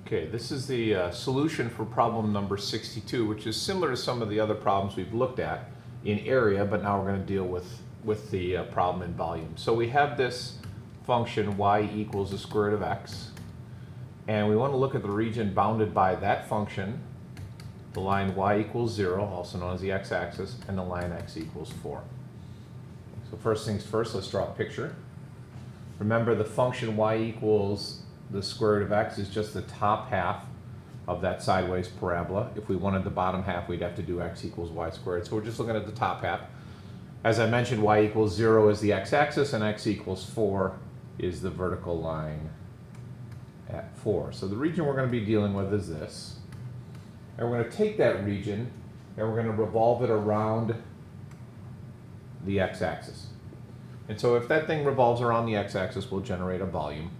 Okay, this is the solution for problem number 62, which is similar to some of the other problems we've looked at in area, but now we're going to deal with the problem in volume. So we have this function y equals the square root of x, and we want to look at the region bounded by that function, the line y equals 0, also known as the x-axis, and the line x equals 4. So first things first, let's draw a picture. Remember, the function y equals the square root of x is just the top half of that sideways parabola. If we wanted the bottom half, we'd have to do x equals y squared. So we're just looking at the top half. As I mentioned, y equals 0 is the x-axis, and x equals 4 is the vertical line at 4. So the region we're going to be dealing with is this. And we're going to take that region, and we're going to revolve it around the x-axis. And so if that thing revolves around the x-axis, we'll generate a volume.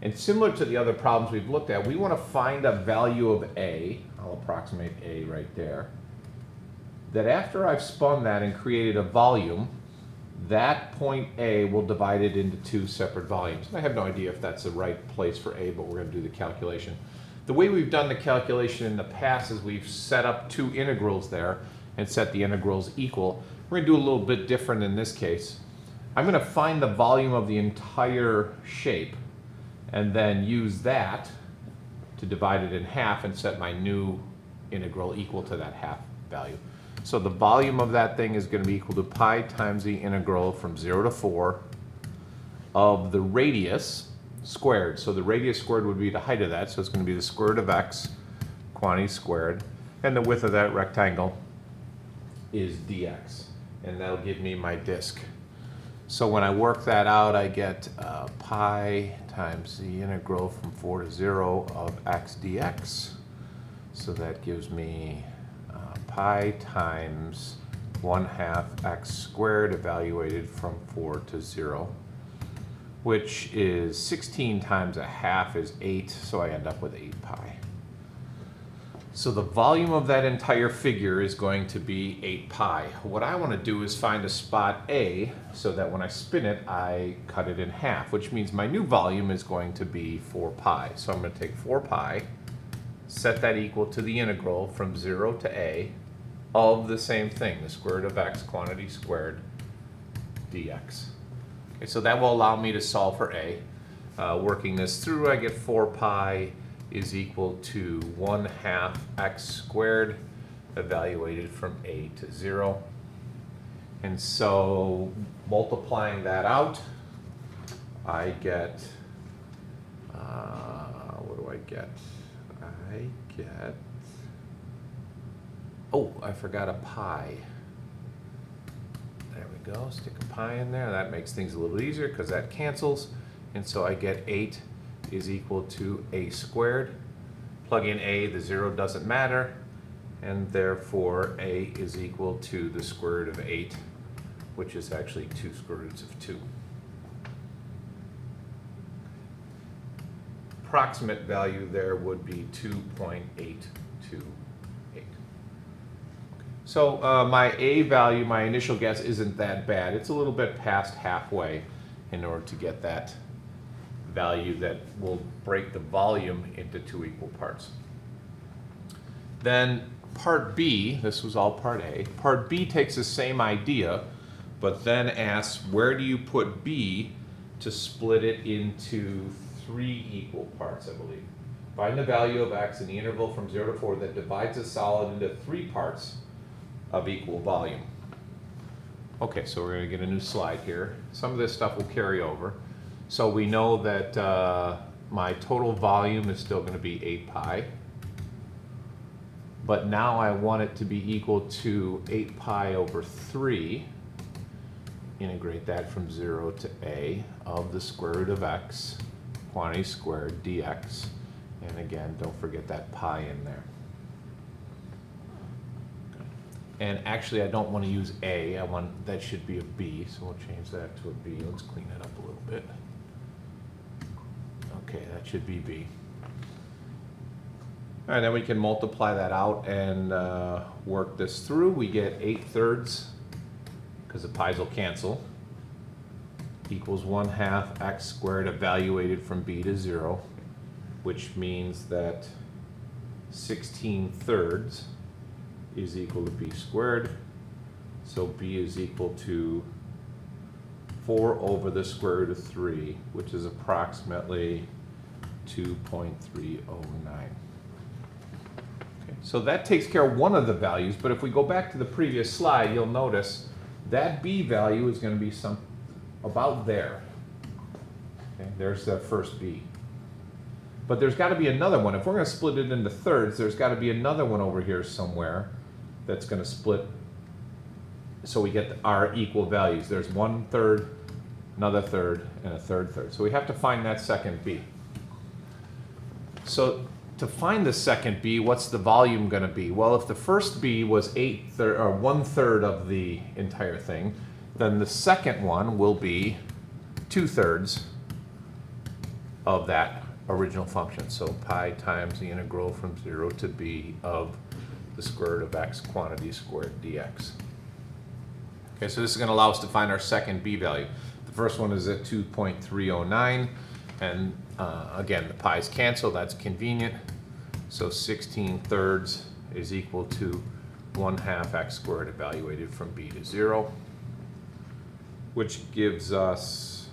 And similar to the other problems we've looked at, we want to find a value of A, I'll approximate A right there, that after I've spun that and created a volume, that point A will divide it into two separate volumes. And I have no idea if that's the right place for A, but we're going to do the calculation. The way we've done the calculation in the past is we've set up two integrals there and set the integrals equal. We're going to do a little bit different in this case. I'm going to find the volume of the entire shape and then use that to divide it in half and set my new integral equal to that half value. So the volume of that thing is going to be equal to pi times the integral from 0 to 4 of the radius squared. So the radius squared would be the height of that, so it's going to be the square root of x, quantity squared, and the width of that rectangle is dx, and that'll give me my disk. So when I work that out, I get pi times the integral from 4 to 0 of x dx. So that gives me pi times 1/2 x squared evaluated from 4 to 0, which is 16 times a half is 8, so I end up with 8 pi. So the volume of that entire figure is going to be 8 pi. What I want to do is find a spot A so that when I spin it, I cut it in half, which means my new volume is going to be 4 pi. So I'm going to take 4 pi, set that equal to the integral from 0 to A of the same thing, the square root of x, quantity squared, dx. Okay, so that will allow me to solve for A. Working this through, I get 4 pi is equal to 1/2 x squared evaluated from A to 0. And so multiplying that out, I get, what do I get? I get, oh, I forgot a pi. There we go, stick a pi in there. That makes things a little easier because that cancels. And so I get 8 is equal to a squared. Plug in a, the 0 doesn't matter, and therefore a is equal to the square root of 8, which is actually 2 square roots of 2. Approximate value there would be 2.828. So my A value, my initial guess, isn't that bad. It's a little bit past halfway in order to get that value that will break the volume into two equal parts. Then part B, this was all part A. Part B takes the same idea, but then asks where do you put B to split it into 3 equal parts, I believe. Find the value of x in the interval from 0 to 4 that divides a solid into 3 parts of equal volume. Okay, so we're going to get a new slide here. Some of this stuff will carry over. So we know that my total volume is still going to be 8 pi. But now I want it to be equal to 8 pi over 3. Integrate that from 0 to A of the square root of x, quantity squared, dx. And again, don't forget that pi in there. And actually, I don't want to use A. That should be a B, so we'll change that to a B. Let's clean that up a little bit. Okay, that should be B. All right, then we can multiply that out and work this through. We get 8/3, because the pi's will cancel, equals 1/2 x squared evaluated from B to 0. which means that 16 thirds is equal to b squared. So b is equal to 4 over the square root of 3, which is approximately 2.309. Okay, so that takes care of one of the values, but if we go back to the previous slide, you'll notice that b value is going to be some about there. Okay, there's that first b. But there's got to be another one. If we're going to split it into thirds, there's got to be another one over here somewhere that's going to split so we get our equal values. There's 1/3, another third, and a third. So we have to find that second b. So to find the second b, what's the volume going to be? Well, if the first b was 1/3 of the entire thing, then the second one will be 2/3 of that original function. So pi times the integral from 0 to b of the square root of x quantity squared dx. Okay, so this is going to allow us to find our second b value. The first one is at 2.309, and again, the pi's cancel, that's convenient. So 16 thirds is equal to 1/2 x squared evaluated from b to 0, which gives us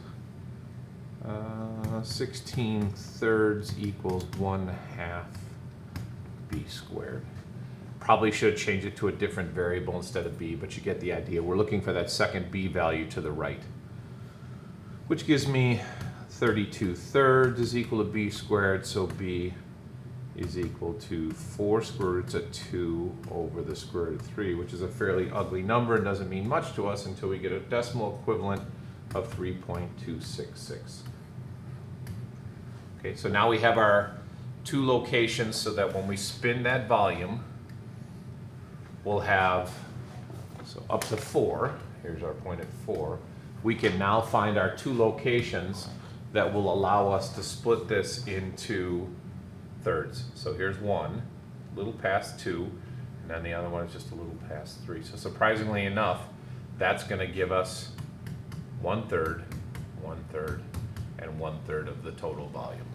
16 thirds equals 1/2 b squared. Probably should change it to a different variable instead of b, but you get the idea. We're looking for that second b value to the right, which gives me 32 thirds is equal to b squared, so b is equal to 4 square roots of 2 over the square root of 3, which is a fairly ugly number and doesn't mean much to us until we get a decimal equivalent of 3.266. Okay, so now we have our two locations so that when we spin that volume, we'll have, so up to 4, here's our point at 4, we can now find our two locations that will allow us to split this into thirds. So here's one, a little past 2, and then the other one is just a little past 3. So surprisingly enough, that's going to give us 1/3, 1/3, and 1/3 of the total volume.